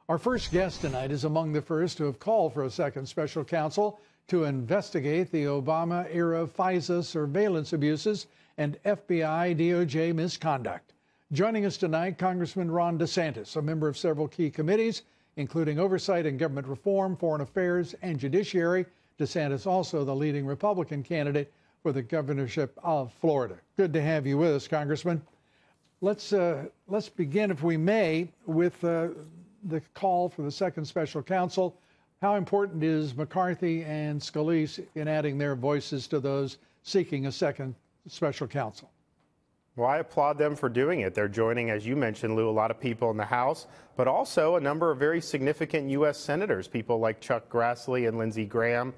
Our first guest tonight is among the first to have called for a second special counsel to investigate the Obama-era FISA surveillance abuses and FBI DOJ misconduct. Joining us tonight, Congressman Ron DeSantis, a member of several key committees, including Oversight and Government Reform, Foreign Affairs, and Judiciary. DeSantis also the leading Republican candidate for the governorship of Florida. Good to have you with us, Congressman. Let's begin, if we may, with the call for the second special counsel. How important is McCarthy and Scalise in adding their voices to those seeking a second special counsel? Well, I applaud them for doing it. They're joining, as you mentioned, Lou, a lot of people in the House, but also a number of very significant U.S. senators, people like Chuck Grassley and Lindsey Graham.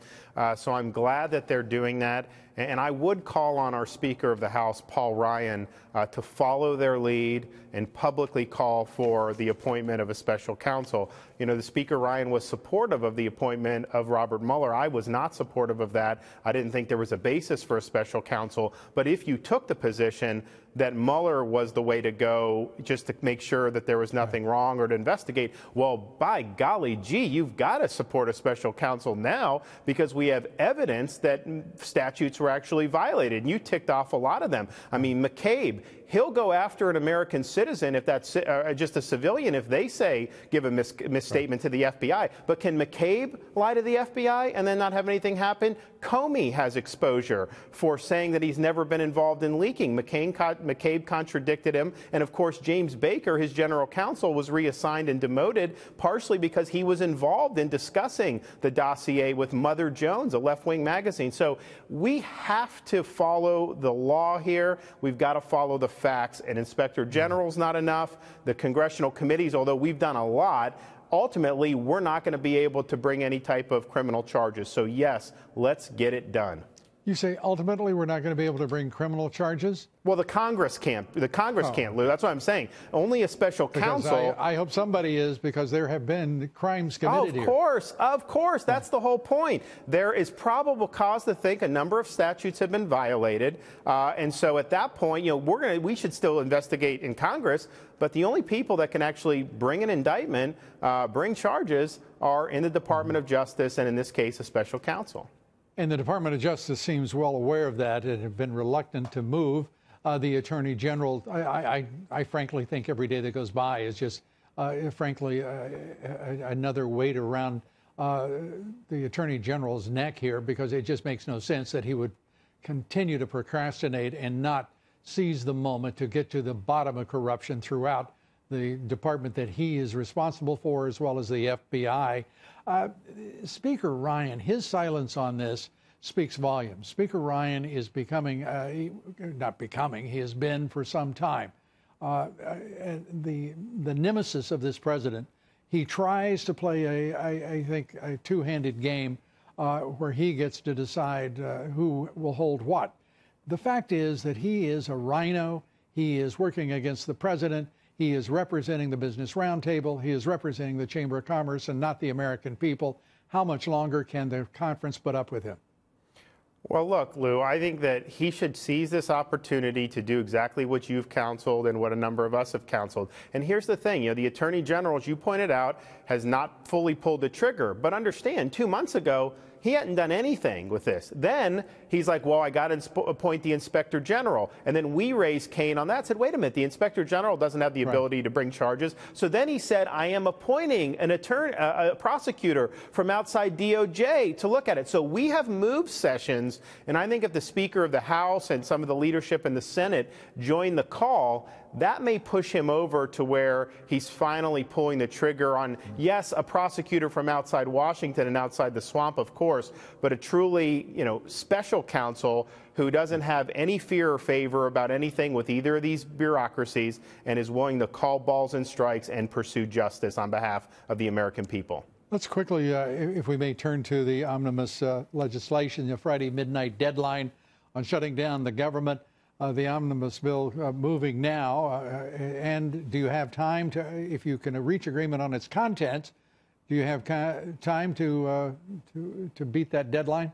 So I'm glad that they're doing that. And I would call on our Speaker of the House, Paul Ryan, to follow their lead and publicly call for the appointment of a special counsel. You know, the Speaker, Ryan, was supportive of the appointment of Robert Mueller. I was not supportive of that. I didn't think there was a basis for a special counsel. But if you took the position that Mueller was the way to go just to make sure that there was nothing wrong or to investigate, well, by golly gee, you've got to support a special counsel now because we have evidence that statutes were actually violated. And you ticked off a lot of them. I mean, McCabe, he'll go after an American citizen if that's just a civilian if they say give a misstatement to the FBI. But can McCabe lie to the FBI and then not have anything happen? Comey has exposure for saying that he's never been involved in leaking. McCabe contradicted him. And of course, James Baker, his general counsel, was reassigned and demoted partially because he was involved in discussing the dossier with Mother Jones, a left-wing magazine. So we have to follow the law here. We've got to follow the facts. And Inspector General's not enough. The congressional committees, although we've done a lot, ultimately, we're not going to be able to bring any type of criminal charges. So, yes, let's get it done. You say ultimately we're not going to be able to bring criminal charges? Well, the Congress can't. The Congress can't, Lou. That's what I'm saying. Only a special counsel. I hope somebody is, because there have been crimes committed here. Of course. That's the whole point. There is probable cause to think a number of statutes have been violated. And so at that point, you know, we should still investigate in Congress. But the only people that can actually bring an indictment, bring charges, are in the Department of Justice and, in this case, a special counsel. And the Department of Justice seems well aware of that and have been reluctant to move. The Attorney General, I frankly think every day that goes by is just, frankly, another weight around the Attorney General's neck here, because it just makes no sense that he would continue to procrastinate and not seize the moment to get to the bottom of corruption throughout the department that he is responsible for, as well as the FBI. Speaker Ryan, his silence on this speaks volumes. Speaker Ryan is becoming, he has been for some time, the nemesis of this president. He tries to play, I think, a two-handed game where he gets to decide who will hold what. The fact is that he is a rhino. He is working against the president. He is representing the Business Roundtable. He is representing the Chamber of Commerce and not the American people. How much longer can the conference put up with him? Well, look, Lou, I think that he should seize this opportunity to do exactly what you've counseled and what a number of us have counseled. And here's the thing, you know, the Attorney General, as you pointed out, has not fully pulled the trigger. But understand, 2 months ago, he hadn't done anything with this. Then he's like, well, I got to appoint the Inspector General. And then we raised Cain on that, said, wait a minute, the Inspector General doesn't have the ability to bring charges. So then he said, I am appointing an attorney, a prosecutor from outside DOJ to look at it. So we have moved sessions. And I think if the Speaker of the House and some of the leadership in the Senate join the call, that may push him over to where he's finally pulling the trigger on, yes, a prosecutor from outside Washington and outside the swamp, of course, but a truly, you know, special counsel who doesn't have any fear or favor about anything with either of these bureaucracies and is willing to call balls and strikes and pursue justice on behalf of the American people. Let's quickly, if we may, turn to the Omnibus legislation, the Friday midnight deadline on shutting down the government. The Omnibus bill moving now, and do you have time to, if you can reach agreement on its content, do you have time to beat that deadline?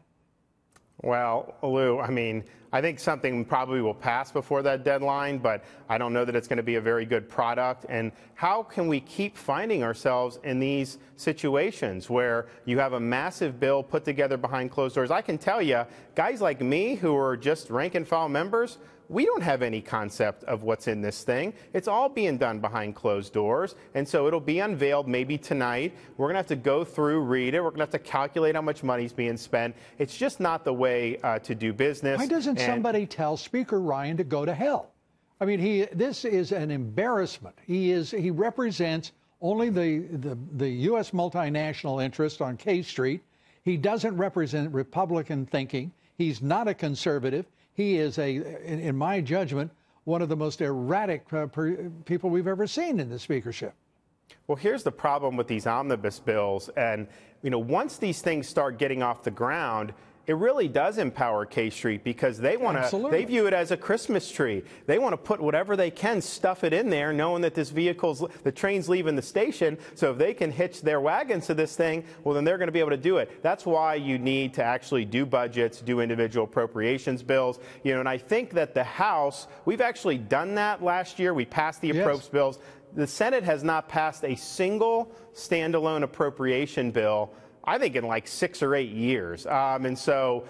Well, Lou, I mean, I think something probably will pass before that deadline, but I don't know that it's going to be a very good product. And how can we keep finding ourselves in these situations where you have a massive bill put together behind closed doors? I can tell you, guys like me who are just rank and file members, we don't have any concept of what's in this thing. It's all being done behind closed doors. And so it'll be unveiled maybe tonight. We're going to have to go through, read it. We're going to have to calculate how much money's being spent. It's just not the way to do business. Why doesn't somebody tell Speaker Ryan to go to hell? I mean, this is an embarrassment. He represents only the U.S. multinational interest on K Street. He doesn't represent Republican thinking. He's not a conservative. He is, in my judgment, one of the most erratic people we've ever seen in the speakership. Well, here's the problem with these omnibus bills. And, once these things start getting off the ground, it really does empower K Street because they they view it as a Christmas tree. They want to put whatever they can, stuff it in there, knowing that the train's leaving the station. So if they can hitch their wagons to this thing, well, then they're going to be able to do it. That's why you need to actually do budgets, do individual appropriations bills. And I think that the House, we've actually done that last year. We passed the appropriations bills. The Senate has not passed a single standalone appropriation bill, I think, in like 6 or 8 years. And so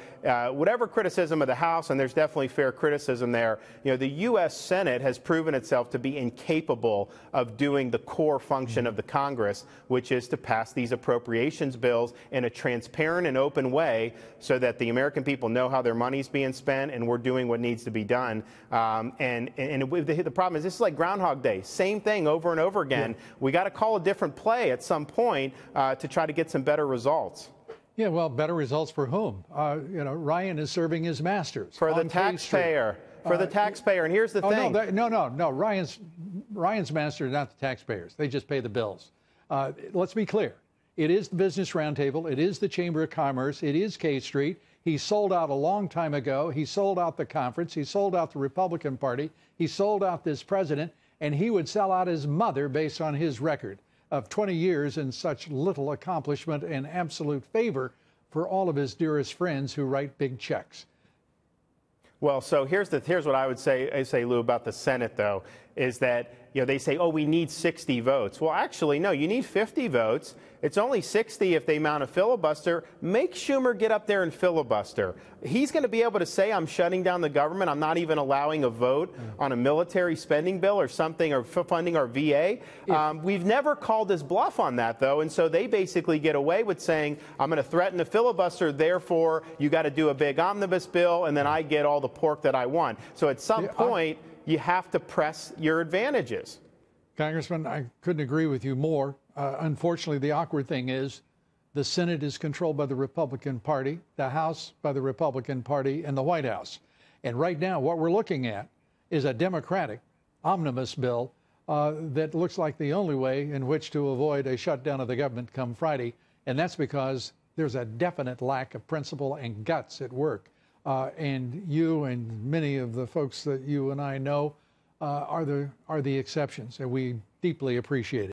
whatever criticism of the House, and there's definitely fair criticism there, the U.S. Senate has proven itself to be incapable of doing the core function of the Congress, which is to pass these appropriations bills in a transparent and open way so that the American people know how their money's being spent and we're doing what needs to be done. And the problem is this is like Groundhog Day. Same thing over and over again. Yeah. We got to call a different play at some point to try to get some better results. Yeah, well, better results for whom? Ryan is serving his masters. For the taxpayer. For the taxpayer. And here's the thing. No. Ryan's masters are not the taxpayers. They just pay the bills. Let's be clear. It is the Business Roundtable. It is the Chamber of Commerce. It is K Street. He sold out a long time ago. He sold out the conference. He sold out the Republican Party. He sold out this president. And he would sell out his mother based on his record of 20 years and such little accomplishment and absolute favor for all of his dearest friends who write big checks. Well, so here's what I would say, Lou, about the Senate, though, is that they say, oh, we need 60 votes. Well, actually, no, you need 50 votes. It's only 60 if they mount a filibuster. Make Schumer get up there and filibuster. He's going to be able to say, I'm shutting down the government. I'm not even allowing a vote on a military spending bill or something, or funding our VA. We've never called his bluff on that, though. And so they basically get away with saying, I'm going to threaten a filibuster. Therefore, you got to do a big omnibus bill. And then I get all the pork that I want. So at some point, you have to press your advantages. Congressman, I couldn't agree with you more. Unfortunately, the awkward thing is the Senate is controlled by the Republican Party, the House by the Republican Party, and the White House. And right now, what we're looking at is a Democratic omnibus bill that looks like the only way in which to avoid a shutdown of the government come Friday. And that's because there's a definite lack of principle and guts at work. And you and many of the folks that you and I know are the exceptions, and we deeply appreciate it.